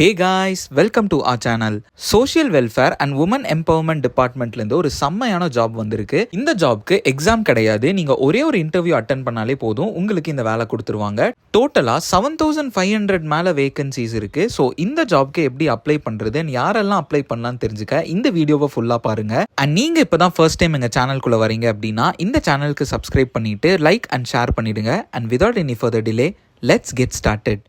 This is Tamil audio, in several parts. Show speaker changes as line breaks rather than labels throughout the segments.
Hey guys, welcome to our channel. Social welfare and women empowerment டிபார்ட்மெண்ட்லேருந்து ஒரு செம்மையான ஜாப் வந்திருக்கு. இந்த ஜாப்க்கு எக்ஸாம் கிடையாது. நீங்கள் ஒரே ஒரு இன்டர்வியூ அட்டன் பண்ணாலே போதும், உங்களுக்கு இந்த வேலை கொடுத்துருவாங்க. டோட்டலாக 7500 மேலே வேகன்சிஸ் இருக்குது. ஸோ இந்த ஜாப்க்கு எப்படி அப்ளை பண்ணுறதுன்னு, யாரெல்லாம் அப்ளை பண்ணலான்னு தெரிஞ்சுக்க இந்த வீடியோவை ஃபுல்லாக பாருங்கள். அண்ட் நீங்கள் இப்போ தான் ஃபர்ஸ்ட் டைம் எங்கள் சேனல்குள்ளே வரீங்க அப்படின்னா இந்த சேனலுக்கு சப்ஸ்கிரைப் பண்ணிவிட்டு லைக் அண்ட் ஷேர் பண்ணிவிடுங்க. And without any further delay, let's get started.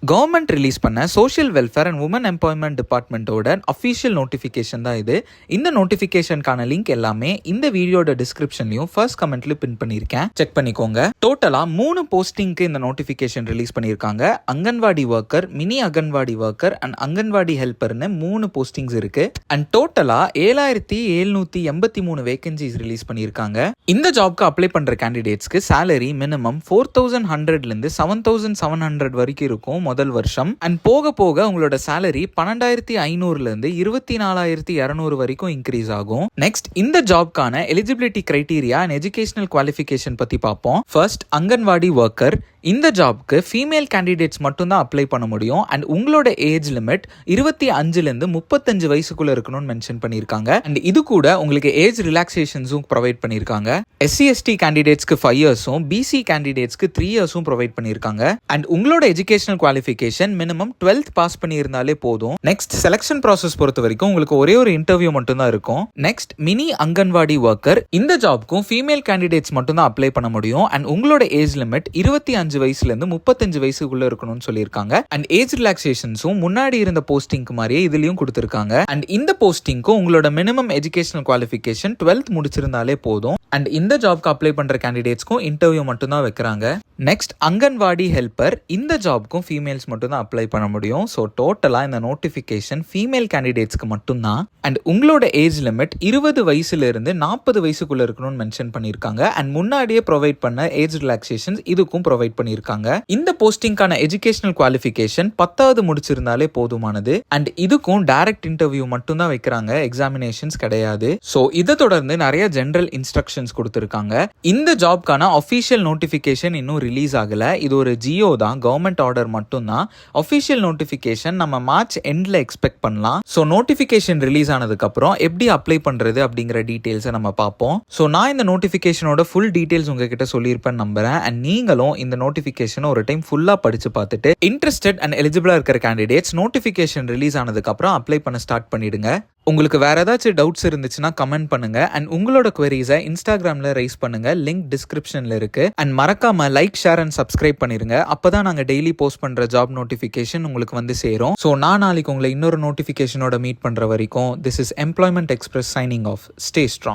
Government release பண்ண social welfare and women empowerment டிபார்ட்மெண்ட்டோட அஃபீஷியல் நோட்டிஃபிகேஷன் தான் இது. இந்த நோட்டிஃபிகேஷனுக்கான லிங்க் எல்லாமே இந்த வீடியோட டிஸ்கிரிப்ஷன்லையும் ஃபர்ஸ்ட் கமெண்ட்ல பின் பண்ணியிருக்கேன், செக் பண்ணிக்கோங்க. டோட்டலா 3 போஸ்டிங்க்கு இந்த நோட்டிஃபிகேஷன் ரிலீஸ் பண்ணியிருக்காங்க. Anganwadi worker, mini anganwadi worker and anganwadi ஹெல்ப்பர்னு 3 போஸ்டிங்ஸ் இருக்கு. அண்ட் டோட்டலா 7783 வேகன்சிஸ் ரிலீஸ் பண்ணியிருக்காங்க. இந்த ஜாப்க்கு அப்ளை பண்ற கேண்டிடேட்ஸ்க்கு சேலரி மினிமம் 4100 7700 வரைக்கும் இருக்கும் முதல் வருஷம். அண்ட் போக போக உங்களோட சேலரி 12500 24200 வரைக்கும் இன்க்ரீஸ் ஆகும். நெக்ஸ்ட், இந்த ஜாப்க்கான eligibility criteria and educational qualification பத்தி பார்ப்போம். First, anganwadi worker. இந்த ஜாப்க்கு ஃபீமேல் கேண்டிடேட்ஸ் மட்டும் தான் அப்ளை பண்ண முடியும். அண்ட் உங்களோட ஏஜ் லிமிட் 25 35 வயசுக்குள்ள இருக்கணும்னு மென்ஷன் பண்ணியிருக்காங்க. அண்ட் இது கூட உங்களுக்கு ஏஜ் ரிலாக்ஸேஷன்ஸும் ப்ரொவைட் பண்ணியிருக்காங்க. SC/ST கேண்டிடேட்ஸ்க்கு 5 இயர்ஸும் BC கேண்டிடேட்ஸ்க்கு 3 இயர்ஸும் ப்ரொவைட் பண்ணியிருக்காங்க. அண்ட் உங்களோட educational qualification minimum 12th pass பண்ணியிருந்தாலே போதும். நெக்ஸ்ட், செலக்ஷன் ப்ராசஸ் பொறுத்த வரைக்கும் உங்களுக்கு ஒரே ஒரு இன்டர்வியூ மட்டும் தான் இருக்கும். Next, mini anganwadi worker. இந்த ஜாப்க்கும் ஃபீமேல் கேண்டிடேட்ஸ் மட்டும் தான் அப்ளை பண்ண முடியும். அண்ட் உங்களோட ஏஜ் லிமிட் 25 வயசுல இருந்து 35 வயசுக்குள்ள இருக்கணும்னு சொல்லியிருக்காங்க. அண்ட் ஏஜ் ரிலாக்ஸேஷன்ஸும் முன்னாடி இருந்த போஸ்டிங்க்கு மாதிரியே இதுலயும் கொடுத்திருக்காங்க. அண்ட் இந்த போஸ்டிங்க்கும் உங்களோட மினிமம் எஜுகேஷனல் குவாலிஃபிகேஷன் 12th முடிச்சிருந்தாலே போதும். அண்ட் இந்த ஜாப்க்கு அப்ளை பண்ற கேண்டிடேட்ஸ்க்கும் இன்டர்வியூ மட்டும் தான் வைக்கிறாங்க. Next, anganwadi helper. இந்த ஜாப்க்கும் ஃபீமேல்ஸ் மட்டும் தான் அப்ளை பண்ண முடியும். ஸோ டோட்டலா இந்த நோட்டிஃபிகேஷன் ஃபீமேல் கேண்டிடேட்ஸ்க்கு மட்டும் தான். அண்ட் உங்களோட ஏஜ் லிமிட் 20 வயசுல இருந்து 40 வயசுக்குள்ள இருக்கணும்னு மென்ஷன் பண்ணியிருக்காங்க. அண்ட் முன்னாடியே ப்ரொவைட் பண்ண ஏஜ் ரிலாக்ஸேஷன்ஸ் இதுக்கும் ப்ரொவைட் பண்ணியிருக்காங்க. இந்த போஸ்டிங்கான எஜுகேஷனல் குவாலிஃபிகேஷன் 10th முடிச்சிருந்தாலே போதுமானது. அண்ட் இதுக்கும் டைரக்ட் இன்டர்வியூ மட்டும் தான் வைக்கிறாங்க, எக்ஸாமினேஷன்ஸ் கிடையாது. ஸோ இதை தொடர்ந்து நிறைய ஜெனரல் இன்ஸ்ட்ரக்ஷன்ஸ் கொடுத்திருக்காங்க. இந்த ஜாப்க்கான அஃபீஷியல் நோட்டிஃபிகேஷன் இன்னும் ரிலீஸ் ஆகல. இது ஒரு ஜியோ தான், கவர்மெண்ட் ஆர்டர் மட்டும் தான். அஃபீஷியல் நோட்டிஃபிகேஷன் நம்ம மார்ச் எண்ட்ல எக்ஸ்பெக்ட் பண்ணலாம். ஸோ நோட்டிஃபிகேஷன் ரிலீஸ் ஆனதுக்கு அப்புறம் எப்படி அப்ளை பண்றது அப்படிங்கிற டீடைல்ஸை நம்ம பார்ப்போம். ஸோ நான் இந்த நோட்டிஃபிகேஷனோட ஃபுல் டீடைல்ஸ் உங்ககிட்ட சொல்லியிருப்பேன் நம்புறேன். அண்ட் நீங்களும் இந்த நோட்டிஃபிகேஷன் ஒரு டைம் ஃபுல்லா படிச்சு பார்த்துட்டு இன்ட்ரெஸ்டட் அண்ட் எலிஜிபிளா இருக்கிற கேண்டிடேட்ஸ் நோட்டிஃபிகேஷன் ரிலீஸ் ஆனதுக்கு அப்புறம் அப்ளை பண்ண ஸ்டார்ட் பண்ணிடுங்க. உங்களுக்கு வேற ஏதாச்சும் டவுட்ஸ் இருந்துச்சுன்னா கமெண்ட் பண்ணுங்க. அண்ட் உங்களோட குவரிஸை இன்ஸ்டாகிராம்ல ரைஸ் பண்ணுங்க, லிங்க் டிஸ்கிரிப்ஷன்ல இருக்கு. அண்ட் மறக்காம லைக், ஷேர் அண்ட் சப்ஸ்கிரைப் பண்ணிருங்க. அப்பதான் நாங்க டெய்லி போஸ்ட் பண்ற ஜாப் நோட்டிஃபிகேஷன் உங்களுக்கு வந்து சேரும். ஸோ நான் நாளைக்கு உங்களை இன்னொரு நோட்டிஃபிகேஷனோட மீட் பண்ற வரைக்கும், this is employment express signing off. Stay strong.